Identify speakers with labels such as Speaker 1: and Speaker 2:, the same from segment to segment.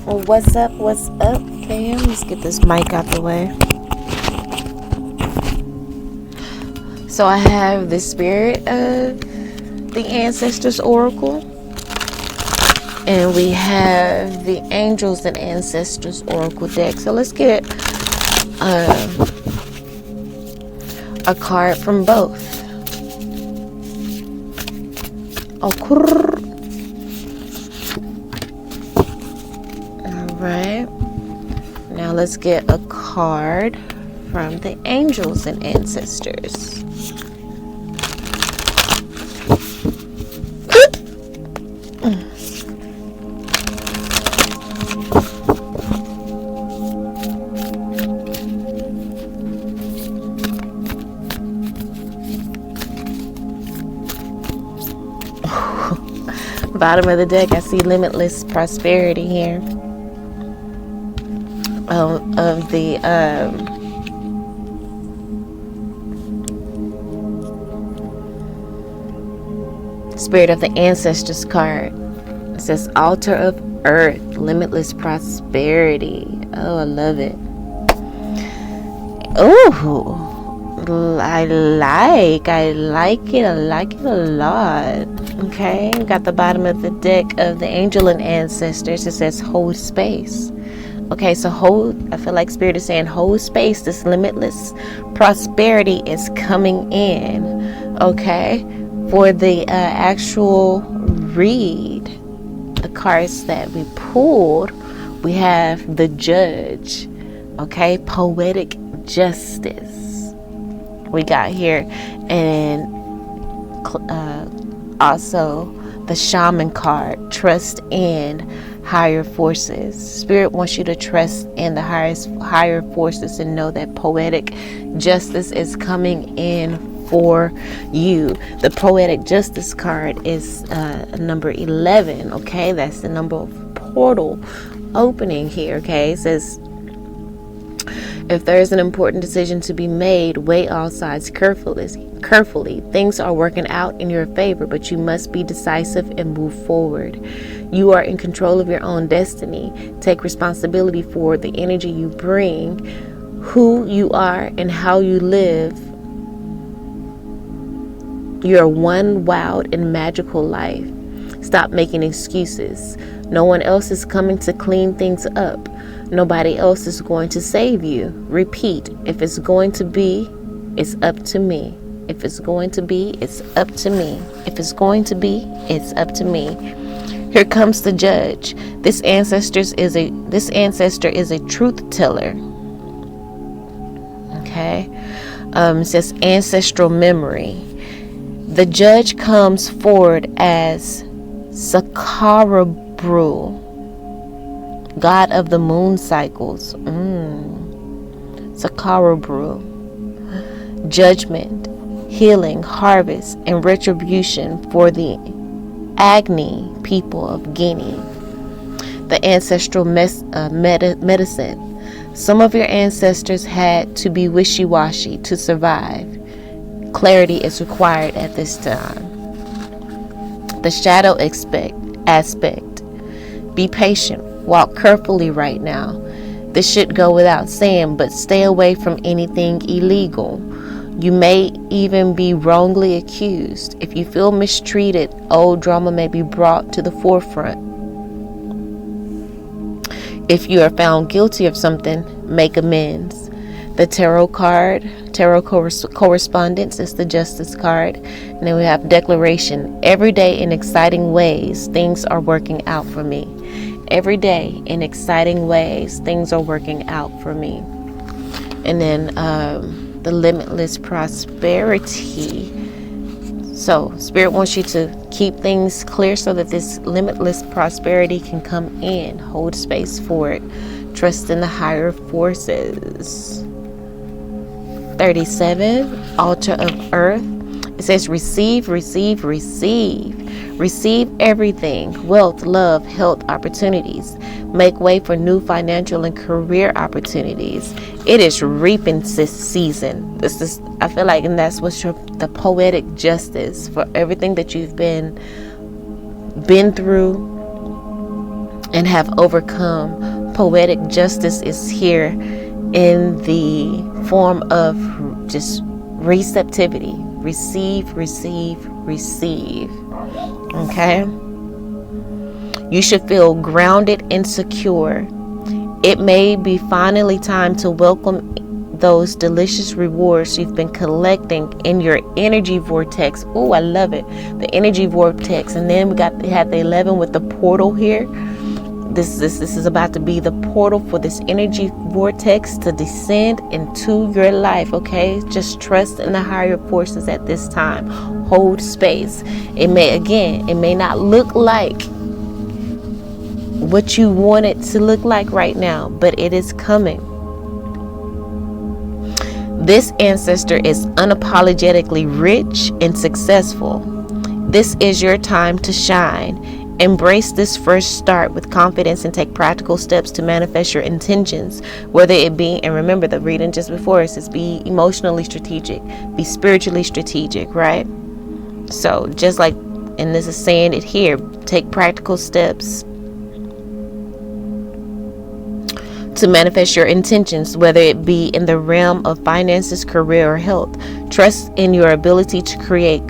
Speaker 1: Well, what's up? What's up, fam? Let's get this mic out the way. So I have the Spirit of the Ancestors Oracle, and we have the Angels and Ancestors Oracle deck. So let's get a card from both. Alright. Now let's get a card from the Angels and Ancestors. Bottom of the deck, I see Limitless Prosperity here. Of the Spirit of the Ancestors card. It says Altar of Earth, Limitless Prosperity. Oh, I love it. Oh, I like it a lot. Okay, we got the bottom of the deck of the Angel and Ancestors. It says hold space. Okay, so I feel like Spirit is saying hold space. This limitless prosperity is coming in. Okay, for the actual read, the cards that we pulled, we have the Judge. Okay, Poetic Justice. We got here, and also the Shaman card, trust in higher forces. Spirit wants you to trust in the higher forces and know that poetic justice is coming in for you. The Poetic Justice card is number 11. Okay, that's the number of portal opening here. Okay, it says, if there is an important decision to be made, weigh all sides carefully. Things are working out in your favor, but you must be decisive and move forward. You are in control of your own destiny. Take responsibility for the energy you bring, who you are, and how you live your one wild and magical life. Stop making excuses. No one else is coming to clean things up. Nobody else is going to save you. Repeat, if it's going to be, it's up to me. If it's going to be, it's up to me. If it's going to be, it's up to me. Here comes the Judge. This ancestor is a truth teller. Okay. It says ancestral memory. The Judge comes forward as Sakarabru, God of the moon cycles. Sakarabru. Judgment, healing, harvest, and retribution for the Agni people of Guinea. The ancestral medicine. Some of your ancestors had to be wishy-washy to survive. Clarity is required at this time. The shadow aspect. Be patient. Walk carefully right now. This should go without saying, but stay away from anything illegal. You may even be wrongly accused. If you feel mistreated, old drama may be brought to the forefront. If you are found guilty of something, make amends. The tarot correspondence is the Justice card. And then we have declaration. Every day in exciting ways, things are working out for me. Every day in exciting ways, things are working out for me. And then the Limitless Prosperity. So Spirit wants you to keep things clear so that this limitless prosperity can come in. Hold space for it. Trust in the higher forces. 37, Altar of Earth. It says receive, receive, receive. Receive everything. Wealth, love, health, opportunities. Make way for new financial and career opportunities. It is reaping season. This is, I feel like, and that's what's the poetic justice for everything that you've been through and have overcome. Poetic justice is here in the form of just receptivity. Receive, receive, receive. Okay? You should feel grounded and secure. It may be finally time to welcome those delicious rewards you've been collecting in your energy vortex. Oh, I love it. The energy vortex. And then we had the 11 with the portal here. This is about to be the portal for this energy vortex to descend into your life. Okay, just trust in the higher forces at this time. Hold space. It may not look like what you want it to look like right now, but it is coming. This ancestor is unapologetically rich and successful. This is your time to shine. Embrace this fresh start with confidence and take practical steps to manifest your intentions, whether it be, and remember the reading just before it says, be emotionally strategic, be spiritually strategic, right? So just like, and this is saying it here, take practical steps to manifest your intentions, whether it be in the realm of finances, career, or health. Trust in your ability to create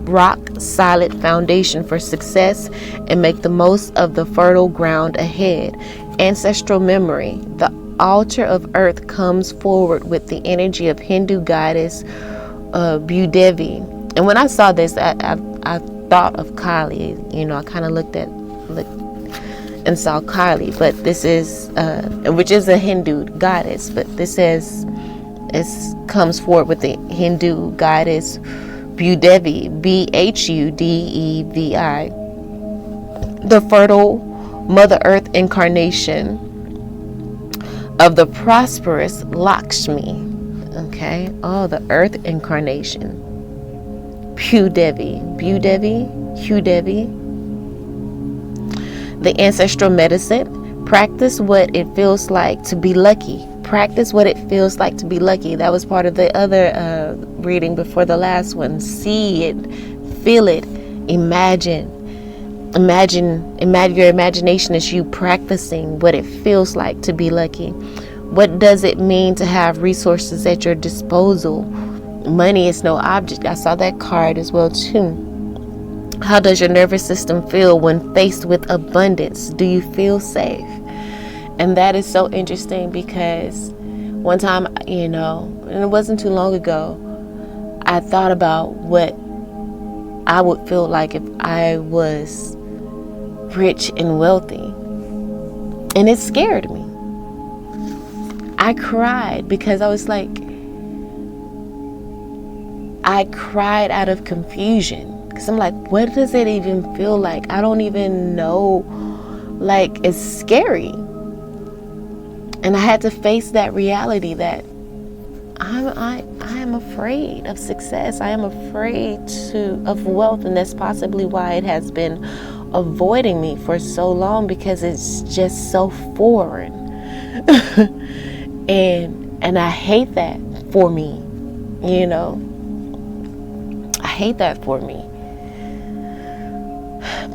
Speaker 1: rock solid foundation for success and make the most of the fertile ground ahead. Ancestral memory. The altar of earth comes forward with the energy of Hindu goddess Bhudevi. And when I saw this, I thought of Kali. You know, I kind of looked and saw Kali, but this is which is a Hindu goddess, but this says it comes forward with the Hindu goddess Bhudevi, Bhudevi, the fertile Mother Earth incarnation of the prosperous Lakshmi. Okay, the Earth incarnation, Bhudevi. The ancestral medicine. Practice what it feels like to be lucky. Practice what it feels like to be lucky. That was part of the other reading before the last one. See it, feel it, imagine your imagination is you practicing what it feels like to be lucky. What does it mean to have resources at your disposal? Money is no object. I saw that card as well too. How does your nervous system feel when faced with abundance? Do you feel safe? And that is so interesting because one time, and it wasn't too long ago, I thought about what I would feel like if I was rich and wealthy. And it scared me. I cried because I was like, I cried out of confusion. Because I'm like, what does it even feel like? I don't even know. Like, it's scary. And I had to face that reality that I am afraid of success. I am afraid of wealth. And that's possibly why it has been avoiding me for so long, because it's just so foreign. and I hate that for me. I hate that for me.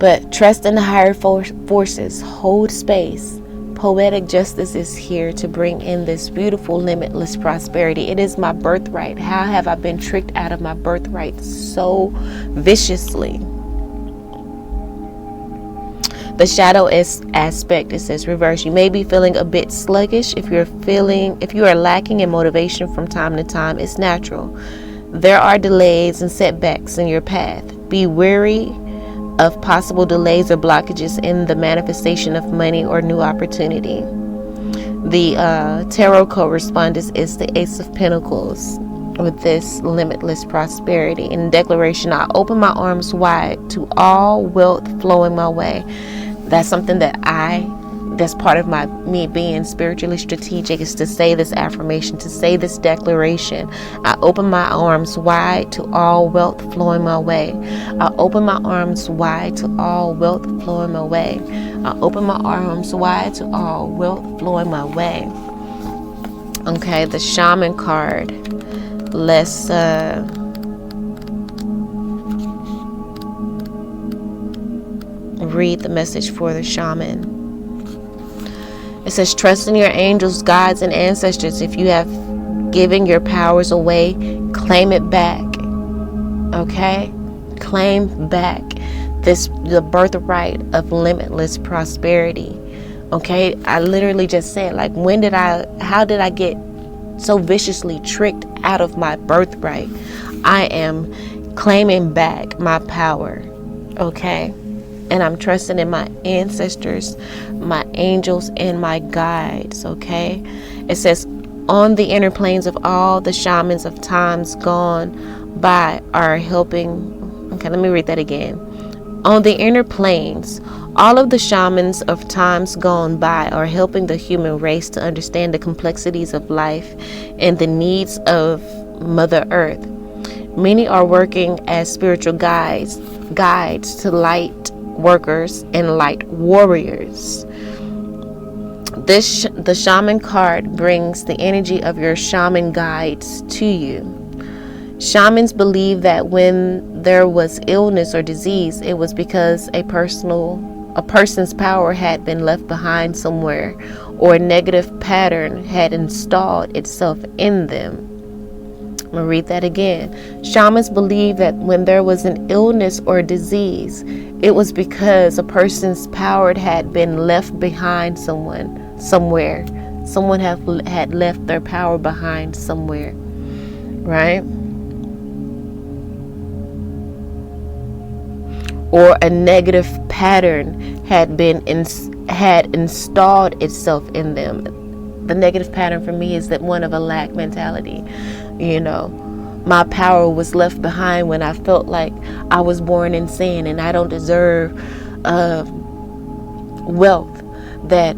Speaker 1: But trust in the higher forces. Hold space. Poetic Justice is here to bring in this beautiful limitless prosperity. It is my birthright. How have I been tricked out of my birthright so viciously? The shadow aspect, it says reverse. You may be feeling a bit sluggish. If you are lacking in motivation from time to time, it's natural. There are delays and setbacks in your path. Be wary of possible delays or blockages in the manifestation of money or new opportunity. The tarot correspondence is the Ace of Pentacles with this limitless prosperity. In declaration, I open my arms wide to all wealth flowing my way. That's something that's part of me being spiritually strategic, is to say this affirmation, to say this declaration. I open my arms wide to all wealth flowing my way. I open my arms wide to all wealth flowing my way. I open my arms wide to all wealth flowing my way. Okay, the Shaman card. Let's read the message for the Shaman. It says, trust in your angels, guides, and ancestors. If you have given your powers away, claim it back. Okay? Claim back the birthright of limitless prosperity. Okay? I literally just said, like, how did I get so viciously tricked out of my birthright? I am claiming back my power. Okay? And I'm trusting in my ancestors, my angels, and my guides. Okay? It says, on the inner planes of all the shamans of times gone by are helping. Okay, let me read that again. On the inner planes, all of the shamans of times gone by are helping the human race to understand the complexities of life and the needs of Mother Earth. Many are working as spiritual guides to light workers and light warriors. The shaman card brings the energy of your shaman guides to you. Shamans believe that when there was illness or disease, it was because a person's power had been left behind somewhere, or a negative pattern had installed itself in them. I'm going to read that again. Shamans believe that when there was an illness or disease, it was because a person's power had been left behind somewhere. Someone had left their power behind somewhere, right? Or a negative pattern had installed itself in them. The negative pattern for me is that one of a lack mentality. You know, my power was left behind when I felt like I was born in sin and I don't deserve wealth, that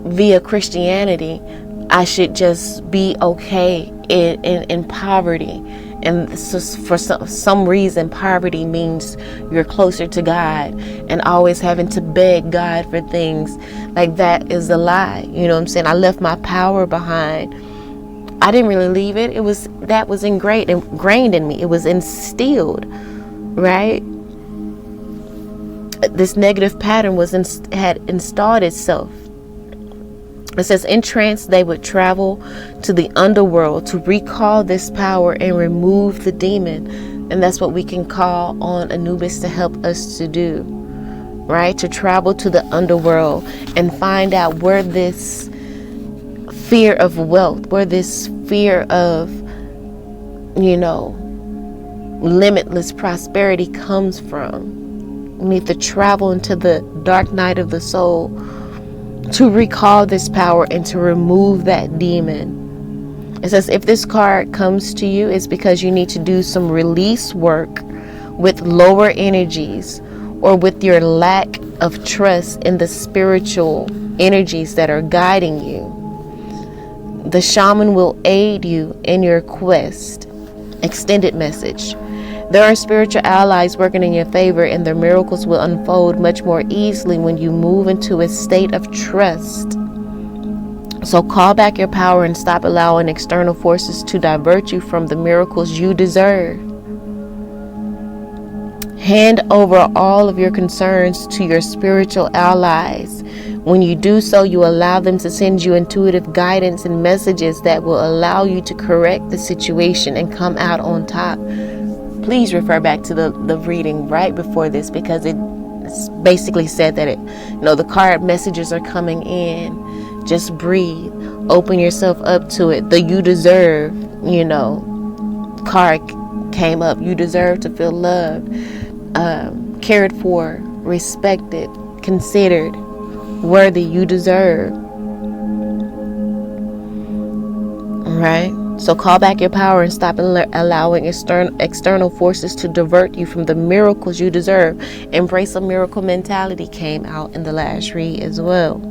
Speaker 1: via Christianity I should just be okay in poverty. And so for some reason, poverty means you're closer to God, and always having to beg God for things. Like, that is a lie. You know what I'm saying? I left my power behind. I didn't really leave it. That was ingrained in me. It was instilled, right? This negative pattern had installed itself. It says, in trance, they would travel to the underworld to recall this power and remove the demon. And that's what we can call on Anubis to help us to do, right? To travel to the underworld and find out where this fear of wealth, where this fear of, limitless prosperity comes from. We need to travel into the dark night of the soul to recall this power and to remove that demon. It says, if this card comes to you, it's because you need to do some release work with lower energies, or with your lack of trust in the spiritual energies that are guiding you. The shaman will aid you in your quest. Extended message. There are spiritual allies working in your favor, and their miracles will unfold much more easily when you move into a state of trust. So call back your power and stop allowing external forces to divert you from the miracles you deserve. Hand over all of your concerns to your spiritual allies. When you do so, you allow them to send you intuitive guidance and messages that will allow you to correct the situation and come out on top. Please refer back to the reading right before this, because it basically said that the card messages are coming in. Just breathe. Open yourself up to it. The you deserve, card came up. You deserve to feel loved, cared for, respected, considered, worthy. You deserve. Right? So call back your power and stop allowing external forces to divert you from the miracles you deserve. Embrace a miracle mentality came out in the last read as well.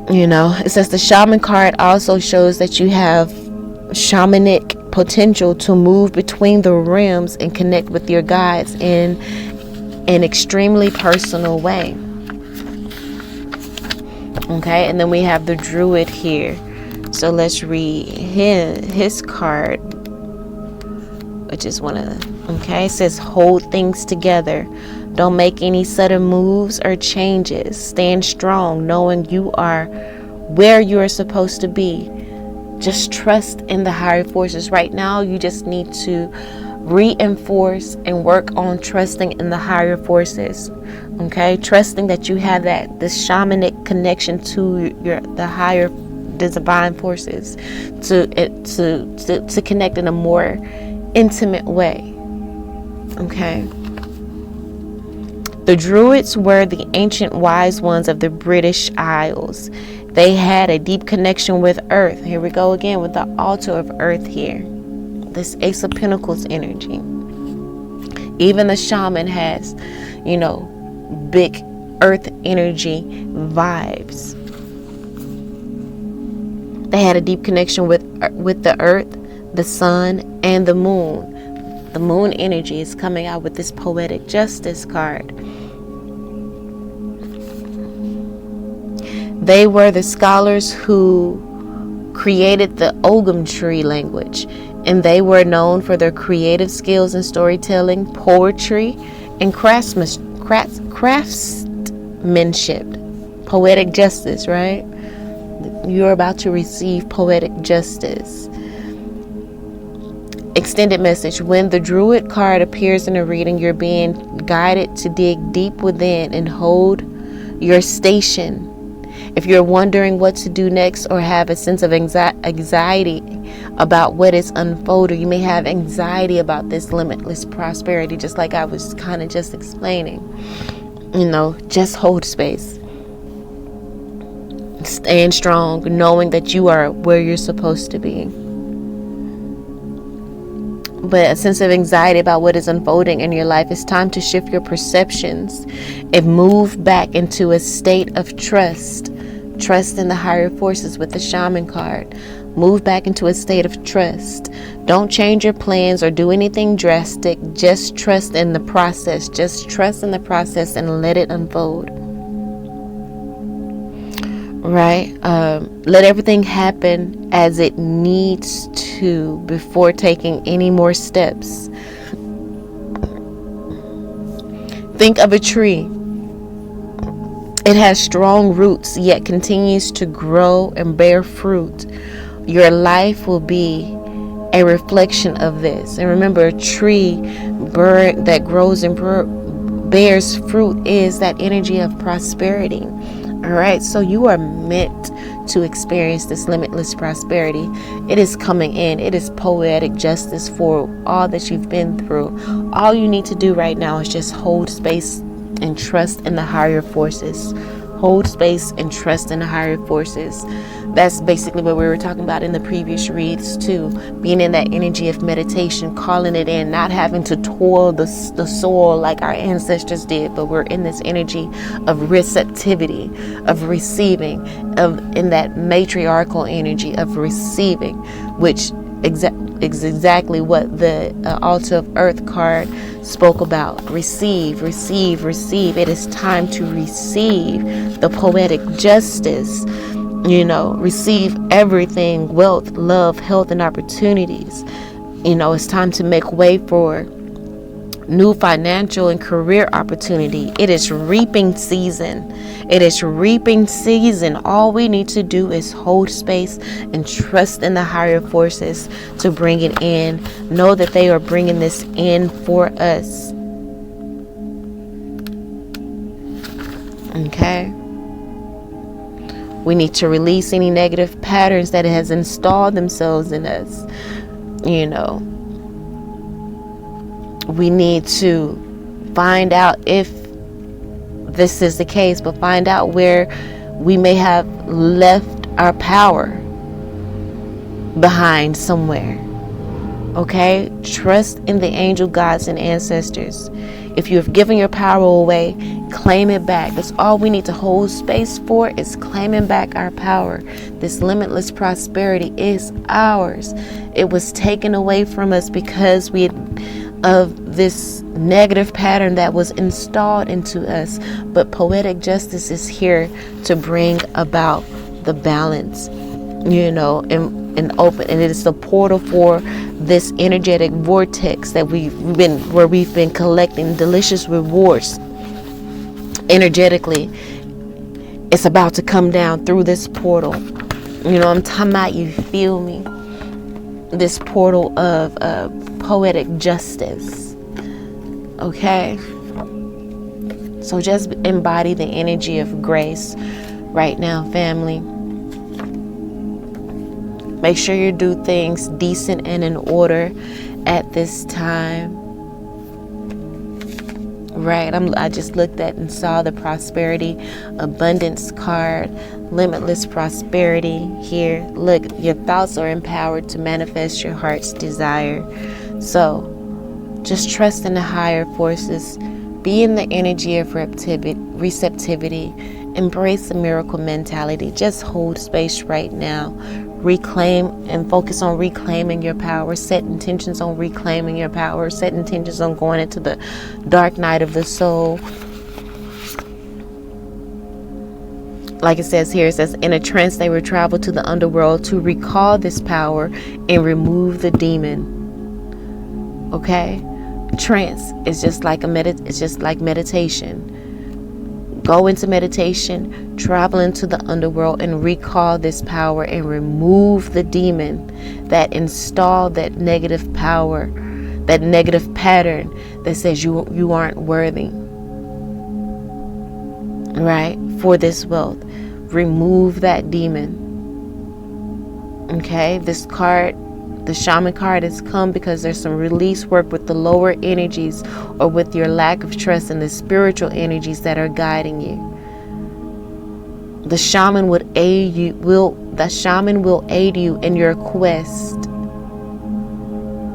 Speaker 1: It says the shaman card also shows that you have shamanic potential to move between the realms and connect with your guides in an extremely personal way. Okay, and then we have the druid here. So let's read his card, which is one of them. Okay, it says hold things together. Don't make any sudden moves or changes. Stand strong, knowing you are where you are supposed to be. Just trust in the higher forces. Right now, you just need to reinforce and work on trusting in the higher forces. Okay, trusting that you have this shamanic connection to the higher divine forces, to connect in a more intimate way. Okay. The Druids were the ancient wise ones of the British Isles. They had a deep connection with Earth. Here we go again with the altar of Earth here. This Ace of Pentacles energy. Even the shaman has, big Earth energy vibes. They had a deep connection with the Earth, the Sun, and the Moon. The Moon energy is coming out with this Poetic Justice card. They were the scholars who created the Ogham tree language, and they were known for their creative skills in storytelling, poetry, and craftsmanship. Poetic justice, right? You're about to receive poetic justice. Extended message. When the Druid card appears in a reading, you're being guided to dig deep within and hold your station. If you're wondering what to do next or have a sense of anxiety about what is unfolding, you may have anxiety about this limitless prosperity, just like I was kind of just explaining. Just hold space. Stand strong, knowing that you are where you're supposed to be. But a sense of anxiety about what is unfolding in your life, it's time to shift your perceptions and move back into a state of trust. Trust in the higher forces with the Shaman card. Move back into a state of trust. Don't change your plans or do anything drastic. Just trust in the process. Just trust in the process and let it unfold. Right? Let everything happen as it needs to before taking any more steps. Think of a tree. It has strong roots, yet continues to grow and bear fruit. Your life will be a reflection of this. And remember, a tree that grows and bears fruit is that energy of prosperity. All right, so you are meant to experience this limitless prosperity. It is coming in. It is poetic justice for all that you've been through. All you need to do right now is just hold space and trust in the higher forces. Hold space and trust in the higher forces. That's basically what we were talking about in the previous reads too. Being in that energy of meditation, calling it in, not having to toil the soil like our ancestors did, but we're in this energy of receptivity, of receiving, in that matriarchal energy of receiving, which is exactly what the Altar of Earth card spoke about. Receive, receive, receive. It is time to receive the poetic justice. Receive everything: wealth, love, health, and opportunities. It's time to make way for new financial and career opportunity. It is reaping season. It is reaping season. All we need to do is hold space and trust in the higher forces to bring it in. Know that they are bringing this in for us. Okay? We need to release any negative patterns that has installed themselves in us. We need to find out if this is the case, but find out where we may have left our power behind somewhere. Okay? Trust in the angel gods and ancestors. If you have given your power away, claim it back. That's all we need to hold space for, is claiming back our power. This limitless prosperity is ours. It was taken away from us because of this negative pattern that was installed into us. But poetic justice is here to bring about the balance, and open, and it is the portal for this energetic vortex that we've been collecting delicious rewards energetically, it's about to come down through this portal. You know, I'm talking about, you feel me? This portal of poetic justice. Okay? So just embody the energy of grace right now, family. Make sure you do things decent and in order at this time. Right, I just looked at and saw the prosperity, abundance card, limitless prosperity here. Look, your thoughts are empowered to manifest your heart's desire. So just trust in the higher forces. Be in the energy of receptivity. Embrace the miracle mentality. Just hold space right now. Reclaim and focus on reclaiming your power. Set intentions on reclaiming your power. Set intentions on going into the dark night of the soul. Like it says here, it says, in a trance they will travel to the underworld to recall this power and remove the demon. Okay? Trance is just like it's just like meditation. Go into meditation, travel into the underworld, and recall this power and remove the demon that installed that negative power, that negative pattern that says you aren't worthy, right, for this wealth. Remove that demon. Okay, this card, the shaman card, has come because there's some release work with the lower energies or with your lack of trust in the spiritual energies that are guiding you. The shaman would aid you. The shaman will aid you in your quest.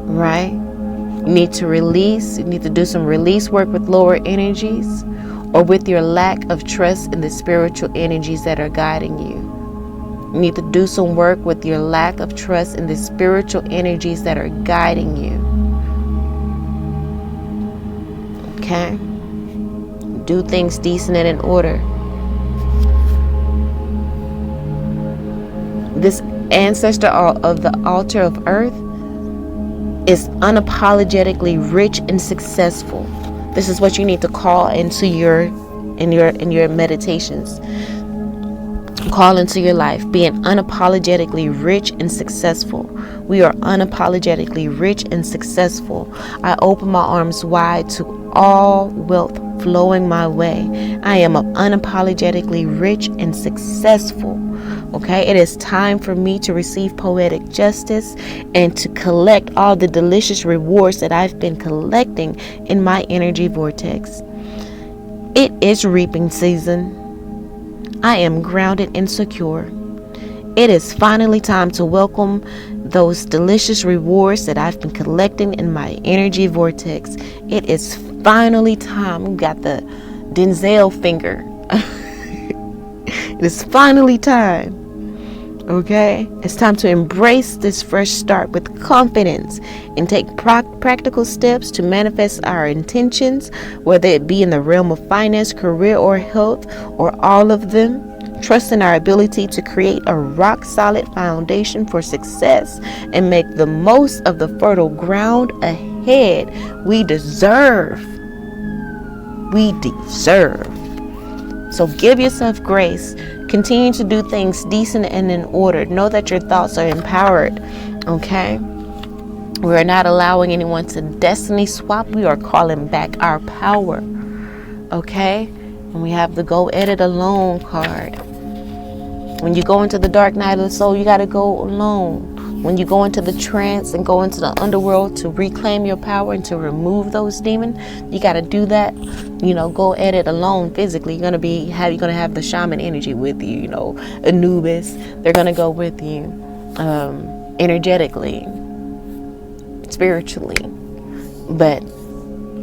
Speaker 1: Right? You need to release. You need to do some release work with lower energies or with your lack of trust in the spiritual energies that are guiding you. You need to do some work with your lack of trust in the spiritual energies that are guiding you. Okay? Do things decent and in order. This ancestor of the altar of earth is unapologetically rich and successful. This is what you need to call into your meditations. Call into your life, being unapologetically rich and successful. We are unapologetically rich and successful. I open my arms wide to all wealth flowing my way. I am unapologetically rich and successful. Okay, it is time for me to receive poetic justice and to collect all the delicious rewards that I've been collecting in my energy vortex. It is reaping season. I am grounded and secure. It is finally time to welcome those delicious rewards that I've been collecting in my energy vortex. It is finally time. We got the Denzel finger. It is finally time. Okay? It's time to embrace this fresh start with confidence and take practical steps to manifest our intentions, whether it be in the realm of finance, career, or health, or all of them. Trust in our ability to create a rock-solid foundation for success and make the most of the fertile ground ahead. We deserve. So give yourself grace. Continue to do things decent and in order. Know that your thoughts are empowered. Okay? We are not allowing anyone to destiny swap. We are calling back our power. Okay? And we have the Go Edit Alone card. When you go into the dark night of the soul, you got to go alone. When you go into the trance and go into the underworld to reclaim your power and to remove those demons, you got to do that. Go at it alone physically. You're gonna have the shaman energy with you. Anubis. They're gonna go with you, energetically, spiritually. But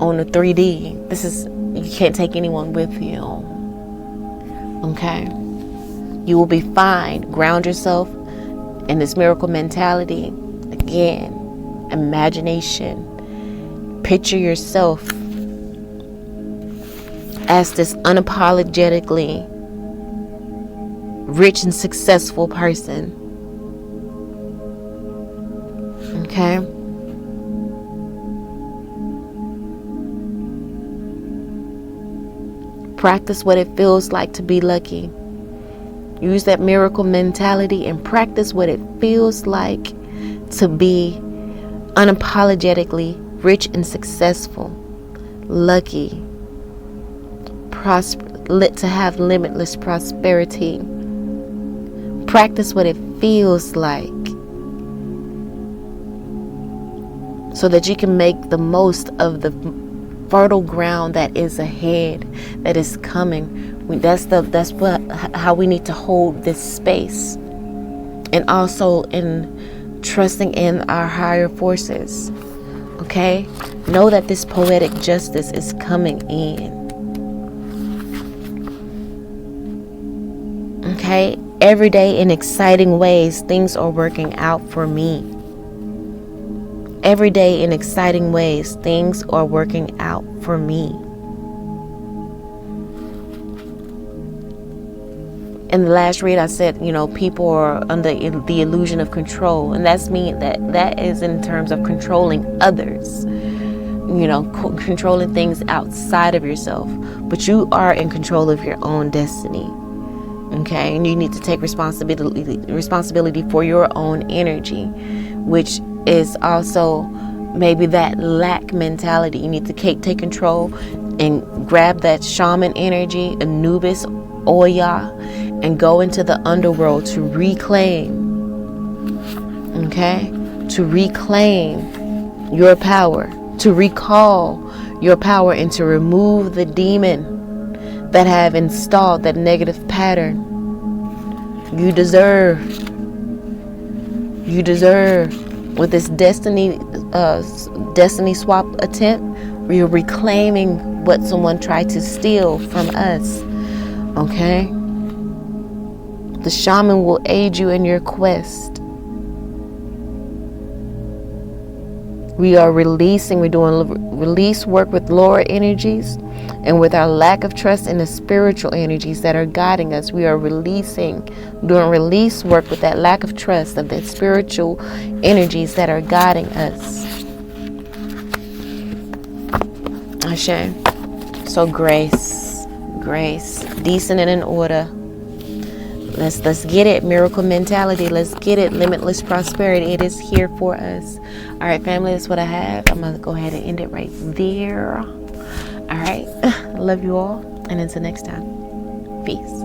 Speaker 1: on the 3D, you can't take anyone with you. Okay. You will be fine. Ground yourself in this miracle mentality. Again, imagination. Picture yourself as this unapologetically rich and successful person. Okay? Practice what it feels like to be lucky. Use that miracle mentality and practice what it feels like to be unapologetically rich and successful, lucky, to have limitless prosperity. Practice what it feels like so that you can make the most of the fertile ground that is ahead, that is coming. How we need to hold this space, and also in trusting in our higher forces. Okay, know that this poetic justice is coming in. Okay, every day in exciting ways, things are working out for me. Every day in exciting ways, things are working out for me. In the last read, I said, people are under the illusion of control. And that is in terms of controlling others, controlling things outside of yourself. But you are in control of your own destiny. Okay, and you need to take responsibility for your own energy, which is also maybe that lack mentality. You need to take control and grab that shaman energy, Anubis, Oya, and go into the underworld to reclaim. Okay, to reclaim your power, to recall your power, and to remove the demon that have installed that negative pattern. You deserve with this destiny swap attempt, we're reclaiming what someone tried to steal from us. Okay, the shaman will aid you in your quest. We're doing release work with lower energies, and with our lack of trust in the spiritual energies that are guiding us, we are doing release work with that lack of trust of the spiritual energies that are guiding us. Ashe. So grace, decent and in order. Let's get it. Miracle mentality. Let's get it. Limitless prosperity. It is here for us. All right, family, that's what I have. I'm going to go ahead and end it right there. All right. Love you all. And until next time. Peace.